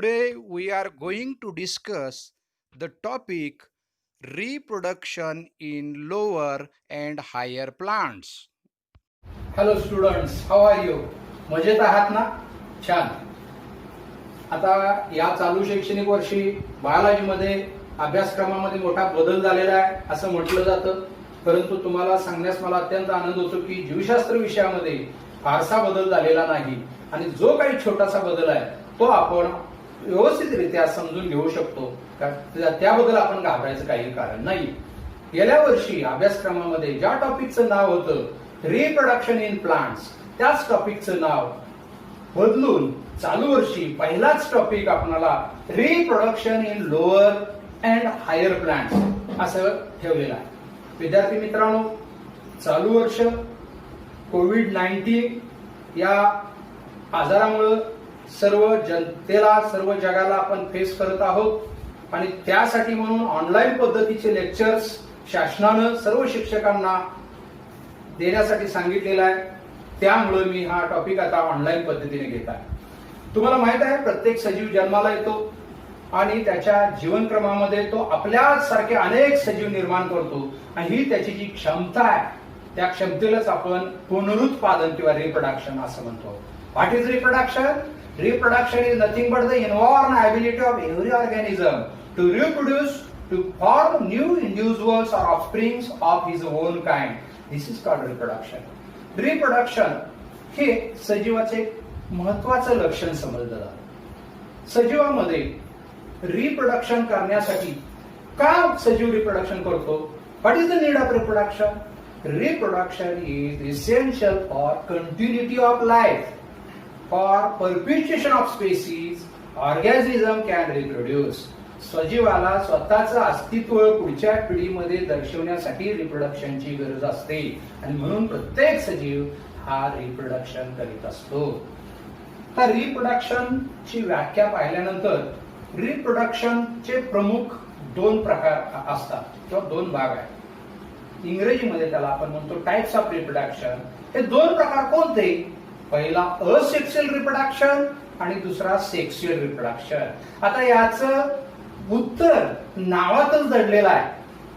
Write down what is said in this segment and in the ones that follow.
Today we are going to discuss the topic reproduction in lower and higher plants. Hello students, how are you? मजेत आहात ना? छान. आता या चालू शैक्षणिक वर्षी बायोलॉजीमध्ये अभ्यासक्रमामध्ये मोठा बदल झालेला आहे असं म्हटलं जातं. परंतु तुम्हाला सांगण्यास मला अत्यंत आनंद होतो की जीवशास्त्र विषयामध्ये फारसा बदल झालेला नाही आणि जो काही छोटासा बदल आहे तो आपण व्यवस्थितरित्या समजून घेऊ शकतो. त्याबद्दल आपण घाबरायचं काही कारण नाही. गेल्या वर्षी अभ्यासक्रमामध्ये ज्या टॉपिकचं नाव होतं रिप्रोडक्शन इन प्लांट्स, त्याच टॉपिकचं नाव बदलून चालू वर्षी पहिलाच टॉपिक आपल्याला reproduction in lower and higher plants असं ठेवलेलं आहे. विद्यार्थी मित्रांनो, चालू वर्ष कोविड-19 या आजारामुळे सर्व जनतेला, सर्व जगाला आपण फेस करत आहोत आणि त्यासाठी म्हणून ऑनलाईन पद्धतीचे लेक्चर्स शासनानं सर्व शिक्षकांना देण्यासाठी सांगितलेला आहे. त्यामुळे मी हा टॉपिक आता ऑनलाईन पद्धतीने घेत आहे. तुम्हाला माहित आहे, प्रत्येक सजीव जन्माला येतो आणि त्याच्या जीवनक्रमामध्ये तो आपल्याच सारखे अनेक सजीव निर्माण करतो आणि ही त्याची जी क्षमता आहे त्या क्षमतेलाच आपण पुनरुत्पादन किंवा रिप्रोडक्शन असं म्हणतो. What is reproduction? Reproduction is nothing but the inborn ability of every organism to reproduce, to form new individuals or offsprings of his own kind. This is called reproduction. Reproduction हे सजीवाचे एक महत्वाचं लक्षण समजलं जातं. सजीवामध्ये reproduction करण्यासाठी का सजीव reproduction करतो? What is the need of reproduction? Reproduction is essential for continuity of life. For perpetuation of species, organism can reproduce. सजीवाला स्वतःचं अस्तित्व पुढच्या पिढीमध्ये दर्शवण्यासाठी रिप्रोडक्शनची गरज असते आणि म्हणून प्रत्येक सजीव हा रिप्रोडक्शन करीत असतो. तर रिप्रोडक्शनची व्याख्या पाहिल्यानंतर रिप्रोडक्शनचे प्रमुख दोन प्रकार असतात किंवा दोन भाग आहेत. इंग्रजीमध्ये त्याला आपण म्हणतो टाइप्स ऑफ रिप्रोडक्शन. हे दोन प्रकार कोणते? पहिला असेक्शुअल रिप्रोडक्शन आणि दुसरा सेक्शुअल रिप्रोडक्शन. आता याचं उत्तर नावातच दडलेलं आहे.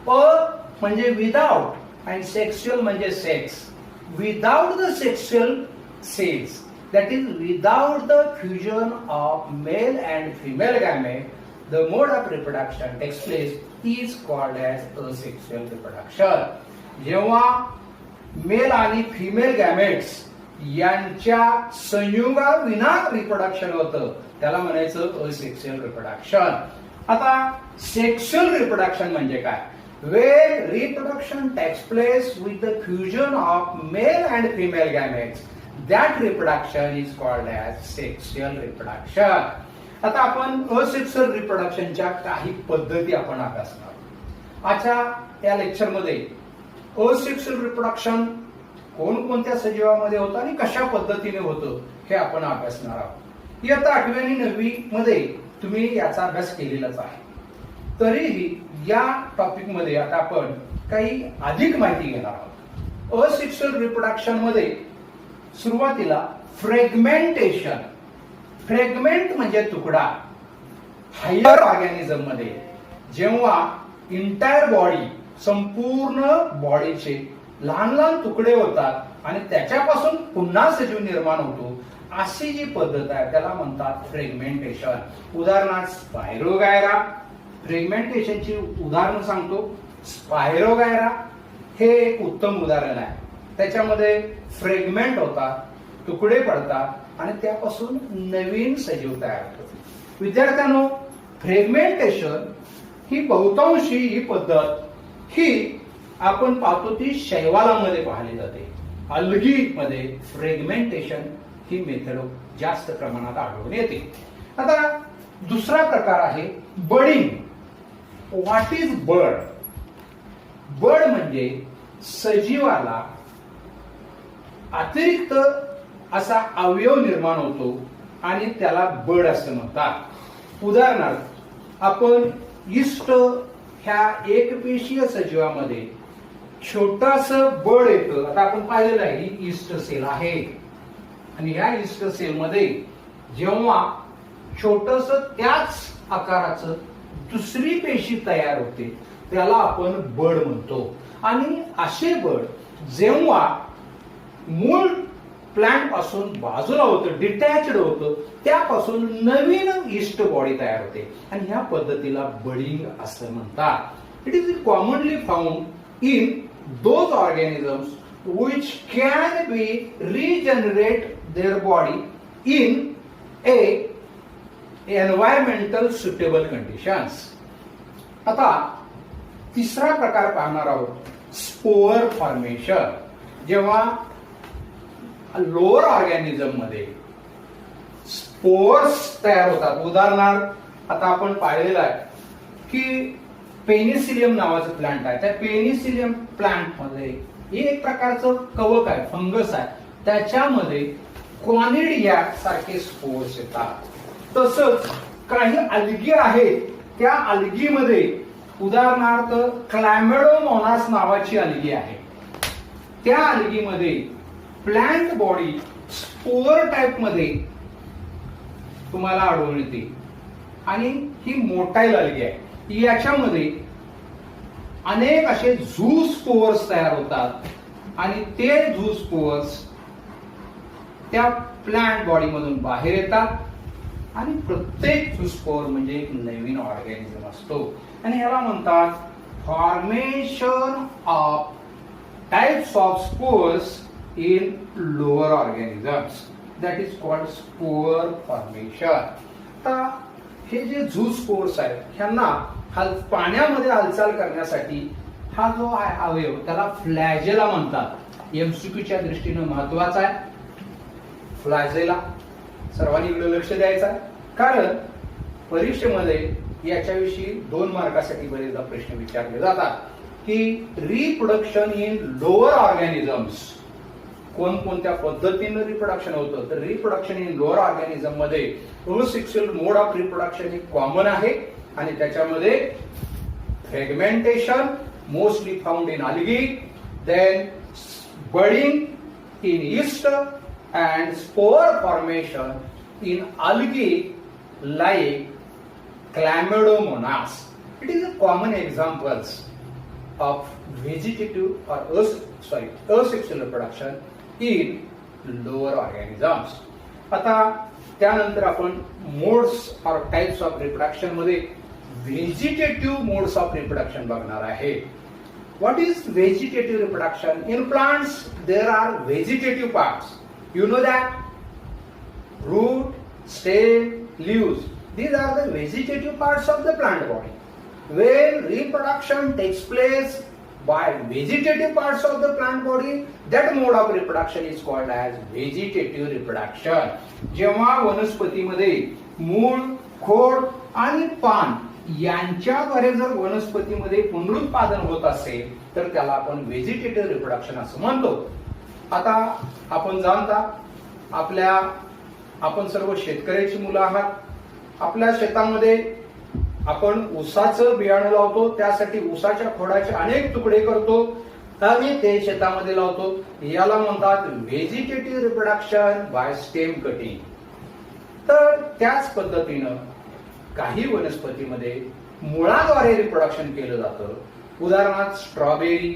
अ म्हणजे विदाउट आणि सेक्शुअल म्हणजे sex. Without the sexual cells, that is without the fusion of male and female gamete, the mode of reproduction takes place is called as asexual reproduction. जेव्हा मेल आणि फिमेल गॅमेट्स यांच्या संयुगाविना reproduction होतं त्याला म्हणायचं asexual reproduction. आता sexual reproduction म्हणजे काय? Where reproduction takes place with the fusion of male and female gametes, that reproduction is called as sexual reproduction. आता आपण असेक्शुअल रिप्रोडक्शनच्या काही पद्धती आपण अभ्यासणार. आजच्या या लेक्चरमध्ये असेक्शुअल रिप्रोडक्शन कोणकोणत्या सजीवामध्ये होतं आणि कशा पद्धतीने होतं हे आपण अभ्यासणार आहोत. इयत्ता 8वी आणि 9वी मध्ये तुम्ही याचा अभ्यास केलेलाच आहे. तरीही या टॉपिक मध्ये आता आपण काही अधिक माहिती घेणार आहोत. असेक्शुअल रिप्रोडक्शन मध्ये सुरुवातीला फ्रॅगमेंटेशन. फ्रॅगमेंट म्हणजे तुकडा. हायर ऑर्गॅनिझम मध्ये जेव्हा इंटायर बॉडी, संपूर्ण बॉडीचे लहान लहान तुकडे होतात आणि त्याच्यापासून पुन्हा सजीव निर्माण होतो, अशी जी पद्धत आहे त्याला म्हणतात फ्रॅगमेंटेशन. उदाहरणार्थ स्पायरोगायरा. फ्रॅगमेंटेशनची उदाहरण सांगतो. स्पायरोगायरा हे एक उत्तम उदाहरण आहे. त्याच्यामध्ये फ्रॅगमेंट होतात, तुकडे पडतात आणि त्यापासून नवीन सजीव तयार होतो. विद्यार्थ्यांनो, फ्रॅगमेंटेशन ही बहुतांशी ही पद्धत ही आपण पाहतो ती शैवालामध्ये पाहिली जाते. अल्गी मध्ये फ्रॅगमेंटेशन ही मेथड जास्त प्रमाणात आढळून येते. आता दुसरा प्रकार आहे बडिंग. व्हॉट इज बड? बड म्हणजे सजीवाला अतिरिक्त असा अवयव निर्माण होतो आणि त्याला बड असं म्हणतात. उदाहरणार्थ आपण इष्ट ह्या एकपेशीय सजीवामध्ये छोटास बड येतं. आता आपण पाहिलेलं आहे ही ईस्ट सेल आहे आणि या ईस्ट सेल मध्ये जेव्हा छोटस त्याच आकाराचं दुसरी पेशी तयार होते, त्याला आपण बड म्हणतो. आणि असे बड जेव्हा मूळ प्लांट पासून बाजूला होतं, डिटॅच्ड होतं, त्यापासून नवीन ईस्ट बॉडी तयार होते आणि ह्या पद्धतीला बडिंग असं म्हणतात. It is commonly found in those organisms which can be regenerate their body in a environmental suitable conditions. आता तिसरा प्रकार पाहणार आहोत, स्पोअर फॉर्मेशन. जेव्हा लोअर ऑर्गॅनिझम मध्ये स्पोर्स तयार होतात, उदाहरणार्थ आता आपण पाहिलेलं आहे की पेनिसिलियम नावाचं प्लांट आहे, त्या पेनिसिलियम प्लांट मध्ये हे एक प्रकारचं कवक आहे, फंगस आहे, त्याच्यामध्ये क्लॉनिडिया सारखे स्पोर्स येतात. तसंच काही अल्गी आहेत, त्या अल्गीमध्ये उदाहरणार्थ क्लॅमेडोमोनास नावाची अल्गी आहे, त्या अल्गीमध्ये प्लांट बॉडी स्पोअर टाइप मध्ये तुम्हाला आढळून येते आणि ही मोटाईल अल्गी आहे. याच्यामध्ये अनेक असे झू स्पोअर्स तयार होतात आणि ते झू स्पोअर्स त्या प्लांट बॉडी मधून बाहेर येतात आणि प्रत्येक झू स्पोअर म्हणजे एक नवीन ऑर्गॅनिझम असतो आणि याला म्हणतात formation of types of spores in lower organisms, that is called spore formation. आता हे जे झू स्पोर्स आहेत ह्यांना पाण्यामध्ये हालचाल करण्यासाठी हा जो अवयव त्याला फ्लॅजेला म्हणतात. एमसीक्यूच्या दृष्टीने महत्वाचा आहे फ्लॅजेला, सर्वांनी इकडे लक्ष द्यायचं आहे, कारण परीक्षेमध्ये याच्याविषयी 2 मार्कासाठी बरेचदा प्रश्न विचारले जातात की रिप्रोडक्शन इन लोअर ऑर्गॅनिझम्स, कोणकोणत्या पद्धतीने रिप्रोडक्शन होतं. तर रिप्रोडक्शन इन लोअर ऑर्गॅनिझम मध्ये असेक्सुअल मोड ऑफ रिप्रोडक्शन हे कॉमन आहे आणि त्याच्यामध्ये fragmentation mostly found in algae, then budding in yeast and spore formation in algae like Chlamydomonas. It is a common examples of vegetative or asexual reproduction in lower organisms. आता त्यानंतर आपण modes or types of reproduction मध्ये vegetative modes of reproduction बघणार आहे. What is vegetative reproduction? In plants there R vegetative parts, you know that, root, stem, leaves. These are the vegetative parts of the plant body. When reproduction takes place by vegetative parts of the plant body, that mode of reproduction is called as vegetative reproduction. जेव्हा वनस्पतीमध्ये मूळ, खोड आणि पान यांच्याद्वारे जर वनस्पतीमध्ये पुनरुत्पादन होत असेल तर त्याला आपण व्हेजिटेटिव्ह रिप्रोडक्शन असं म्हणतो. आता आपण जाणता आपण सर्व शेतकऱ्याची मुलं आहात. आपल्या शेतामध्ये आपण ऊसाचं बियाणं लावतो, त्यासाठी ऊसाच्या खोडाचे अनेक तुकडे करतो आणि ते शेतामध्ये लावतो. याला म्हणतात vegetative reproduction by stem cutting. तर त्याच पद्धतीनं काही वनस्पतीमध्ये मुळाद्वारे रिप्रोडक्शन केलं जातं. उदाहरणार्थ स्ट्रॉबेरी,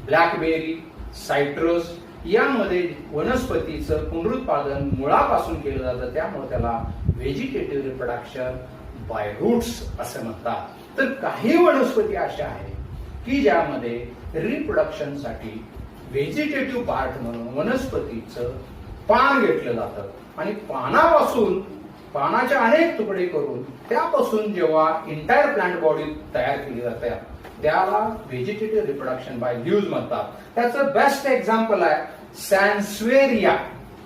ब्लॅकबेरी, सायट्रस यामध्ये वनस्पतीचं पुनरुत्पादन मुळापासून केलं जातं, त्यामुळे त्याला व्हेजिटेटिव्ह रिप्रोडक्शन बाय रूट्स असं म्हणतात. तर काही वनस्पती अशा आहेत की ज्यामध्ये रिप्रोडक्शन साठी व्हेजिटेटिव्ह पार्ट म्हणून वनस्पतीचं पान घेतलं जातं आणि पानाचे अनेक तुकडे करून त्यापासून जेव्हा इंटायर प्लांट बॉडी तयार केली जाते त्याला व्हेजिटेटिव्ह रिप्रोडक्शन बाय लीव्हज म्हणतात. त्याचं बेस्ट एक्झाम्पल आहे सॅन्स्वेरिया,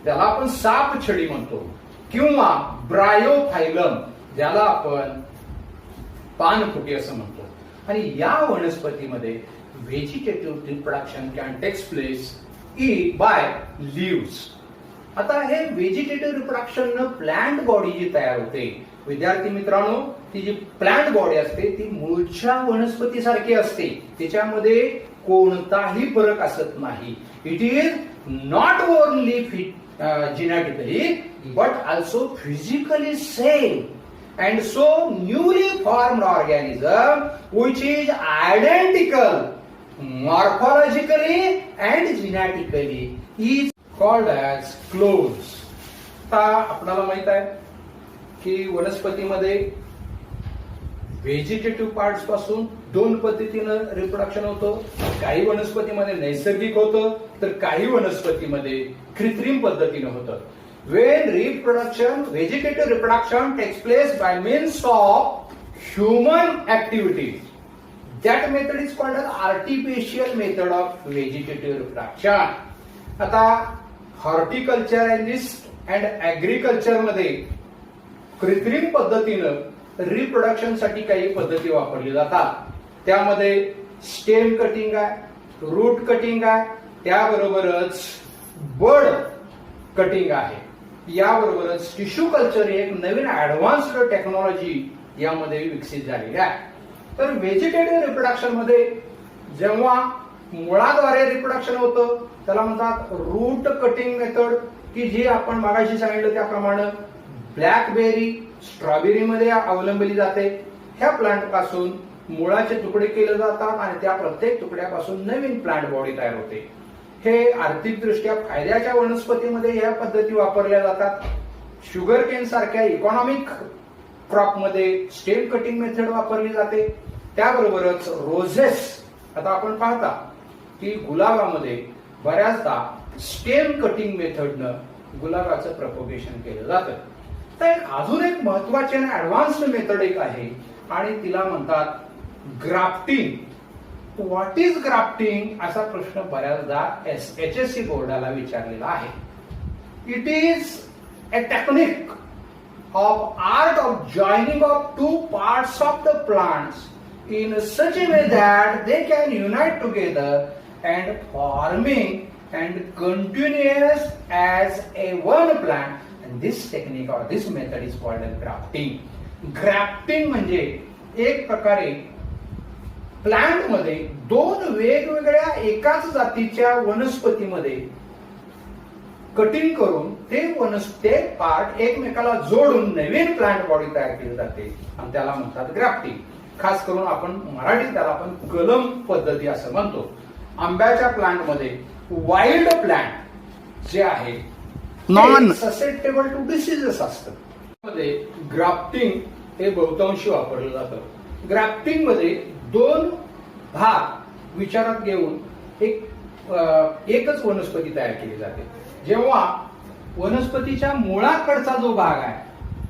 ज्याला आपण सापछडी म्हणतो, किंवा ब्रायोफायलम, ज्याला आपण पानफुटी असं म्हणतो. आणि या वनस्पतीमध्ये vegetative reproduction can takes place by leaves. आता हे व्हेजिटेटिव्ह रिप्रोडक्शन प्लांट बॉडी जी तयार होते, विद्यार्थी मित्रांनो, ती जी प्लांट बॉडी असते ती मूळच्या वनस्पतीसारखी असते. त्याच्यामध्ये कोणताही फरक असत नाही. It is not only genetically but also physically same, and so newly formed organism which is identical morphologically and genetically is called as clones. आता आपल्याला माहित आहे की वनस्पतीमध्ये व्हेजिटेटिव्ह पार्ट्स पासून दोन पद्धतीनं रिप्रोडक्शन होतं. काही वनस्पतीमध्ये नैसर्गिक होतं तर काही वनस्पतीमध्ये कृत्रिम पद्धतीनं होतं. When reproduction, vegetative reproduction takes place by means of human activity, that method is called as artificial method of vegetative reproduction. आता हॉर्टिकल्चरलिस्ट अँड ऍग्रिकल्चर मध्ये कृत्रिम पद्धतीनं रिप्रोडक्शन साठी काही पद्धती वापरली जातात. त्यामध्ये स्टेम कटिंग आहे, रूट कटिंग आहे, त्याबरोबरच बर्ड कटिंग आहे, याबरोबरच टिश्यू कल्चर ही एक नवीन ऍडव्हान्स्ड टेक्नॉलॉजी यामध्ये विकसित झालेली आहे. तर व्हेजिटेटिव्ह रिप्रोडक्शन मध्ये जेव्हा मुळाद्वारे रिप्रोडक्शन होतं त्याला म्हणतात रूट कटिंग मेथड, की जी आपण मागाशी सांगितलं त्याप्रमाणे ब्लॅकबेरी, स्ट्रॉबेरी मध्ये अवलंबली जाते. ह्या प्लांट पासून मुळाचे तुकडे केले जातात आणि त्या प्रत्येक तुकड्यापासून नवीन प्लांट बॉडी तयार होते. हे आर्थिकदृष्ट्या फायद्याच्या वनस्पतीमध्ये या पद्धती वापरल्या जातात. शुगर केन सारख्या इकॉनॉमिक क्रॉप मध्ये स्टेम कटिंग मेथड वापरली जाते. त्याबरोबरच रोझेस, आता आपण पाहता की गुलाबामध्ये बऱ्याचदा स्टेम कटिंग मेथडनं गुलाबाचं प्रपोगेशन केलं जातं. तर अजून एक महत्वाची आणि ऍडव्हान्स्ड मेथड एक आहे आणि तिला म्हणतात ग्राफ्टिंग. व्हॉट इज ग्राफ्टिंग असा प्रश्न बऱ्याचदा HSC बोर्डाला विचारलेला आहे. It is a technique of art of joining of two parts of the plants in such a way that they can unite together and forming and continuous as a one plant, and this technique or this method is called as grafting. Grafting म्हणजे एक प्रकारे plant मध्ये दोन वेगवेगळ्या एकाच जातीच्या वनस्पतीमध्ये cutting करून ते पार्ट एकमेकाला जोडून नवीन प्लांट बॉडी तयार केली जाते आणि त्याला म्हणतात ग्राफ्टिंग. खास करून आपण मराठीत त्याला आपण कलम पद्धती असं म्हणतो. आंब्याच्या प्लांट मध्ये वाईल्ड प्लांट जे आहे नॉन ससेप्टेबल टू डिसीजेस असतं. मध्ये ग्राफ्टिंग हे बहुतांशी वापरलं जातं. ग्राफ्टिंग मध्ये दोन भाग विचारात घेऊन एकच वनस्पती तयार केली जाते. जेव्हा वनस्पतीच्या मुळाकडचा जो भाग आहे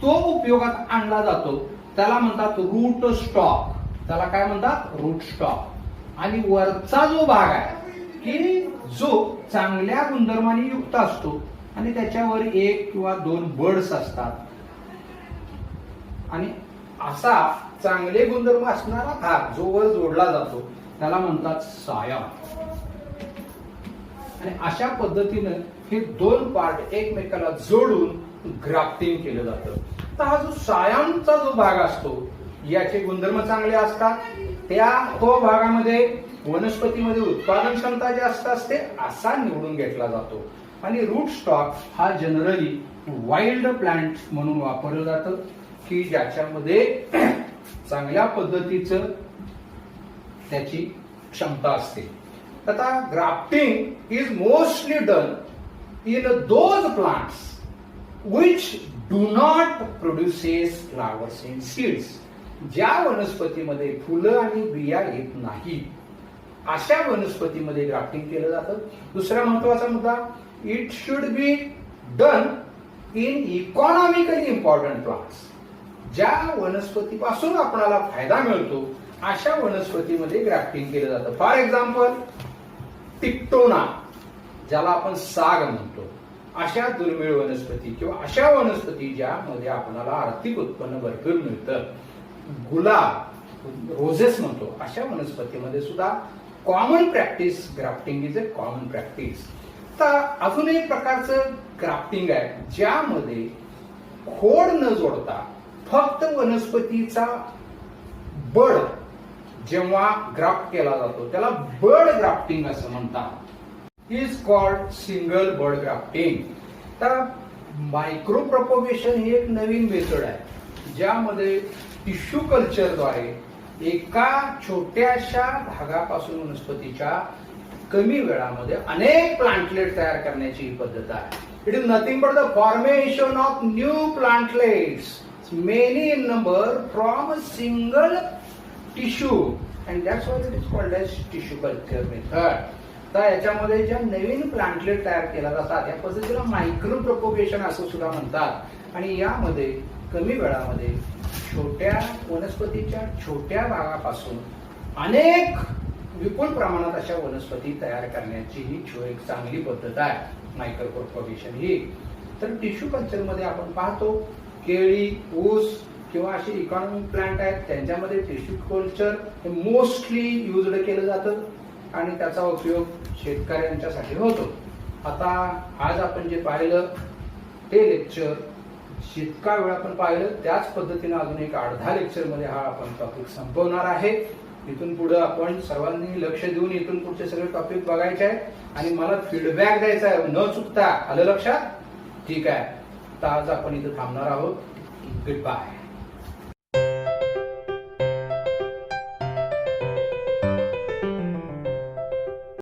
तो उपयोगात आणला जातो त्याला म्हणतात रूट स्टॉक. त्याला काय म्हणतात? Root stock. आणि वरचा जो भाग आहे की जो चांगल्या गुणधर्माने युक्त असतो आणि त्याच्यावर एक किंवा दोन बर्ड्स असतात आणि असा चांगले गुणधर्म असणारा भाग जो वर जोडला जातो त्याला म्हणतात सायम. आणि अशा पद्धतीनं हे दोन पार्ट एकमेकाला जोडून ग्राफ्टिंग केलं जातं. तर हा जो सायमचा जो भाग असतो याचे गुणधर्म चांगले असतात. तो भागामध्ये वनस्पतीमध्ये उत्पादन क्षमता जास्त असते असा निवडून घेतला जातो. आणि रूट स्टॉक हा जनरली वाईल्ड प्लांट म्हणून वापरलं जातं की ज्याच्यामध्ये चांगल्या पद्धतीचं त्याची क्षमता असते. आता grafting is mostly done in those plants which do not produces flowers and seeds. ज्या वनस्पतीमध्ये फुलं आणि बिया येत नाही अशा वनस्पतीमध्ये ग्राफ्टिंग केलं जातं. दुसरा महत्वाचा मुद्दा, it should be done in economically important plants. ज्या वनस्पतीपासून आपल्याला फायदा मिळतो अशा वनस्पतीमध्ये ग्राफ्टिंग केलं जातं. फॉर एक्झाम्पल टिक्टोना, ज्याला आपण साग म्हणतो, अशा दुर्मिळ वनस्पती किंवा अशा वनस्पती ज्यामध्ये आपल्याला आर्थिक उत्पन्न भरपूर मिळतं, गुलाब, रोजेस म्हणतो, अशा वनस्पतीमध्ये सुद्धा common practice grafting is a common practice. तर अजून एक प्रकारचं ग्राफ्टिंग आहे ज्यामध्ये खोड न जोडता फक्त वनस्पतीचा बड जेव्हा ग्राफ्ट केला जातो त्याला बर्ड ग्राफ्टिंग असं म्हणतात. Is called single bud grafting. तर मायक्रो प्रोपोगेशन ही एक नवीन मेथड आहे ज्यामध्ये टिश्यू कल्चरद्वारे एका छोट्याशा भागापासून वनस्पतीच्या कमी वेळामध्ये अनेक प्लांटलेट तयार करण्याची ही पद्धत आहे. It is nothing but the formation of new plantlets many in number from a single tissue and that's why it is called as tissue culture method. तर याच्यामध्ये ज्या नवीन प्लांटलेट तयार केल्या जातात या पद्धतीला मायक्रो प्रोपोगेशन असं सुद्धा म्हणतात. आणि यामध्ये कमी वेळामध्ये छोट्या वनस्पतीच्या छोट्या भागापासून अनेक विपुल प्रमाणात अशा वनस्पती तयार करण्याची ही एक चांगली पद्धत आहे मायक्रो प्रोपोगेशन ही. तर टिश्यू कल्चर मध्ये आपण पाहतो केळी, ऊस किंवा असे इकॉनॉमिक प्लांट आहेत त्यांच्यामध्ये टिश्यू कल्चर हे मोस्टली युजड केलं जातं आणि त्याचा उपयोग शेतकऱ्यांच्यासाठी होतो. आता आज आपण जे पाहिलं ते लेक्चर जितका वेळ आपण पाहिलं त्याच पद्धतीने अजून एक 8-10 लेक्चर मध्ये हा आपण टॉपिक संपवणार आहे. इथून पुढे आपण सर्वांनी लक्ष देऊन इथून पुढचे सगळे टॉपिक बघायचे आहे आणि मला फीडबॅक द्यायचा आहे न चुकता. आलं लक्षात? ठीक आहे. तर आज आपण इथं थांबणार आहोत. Good bye.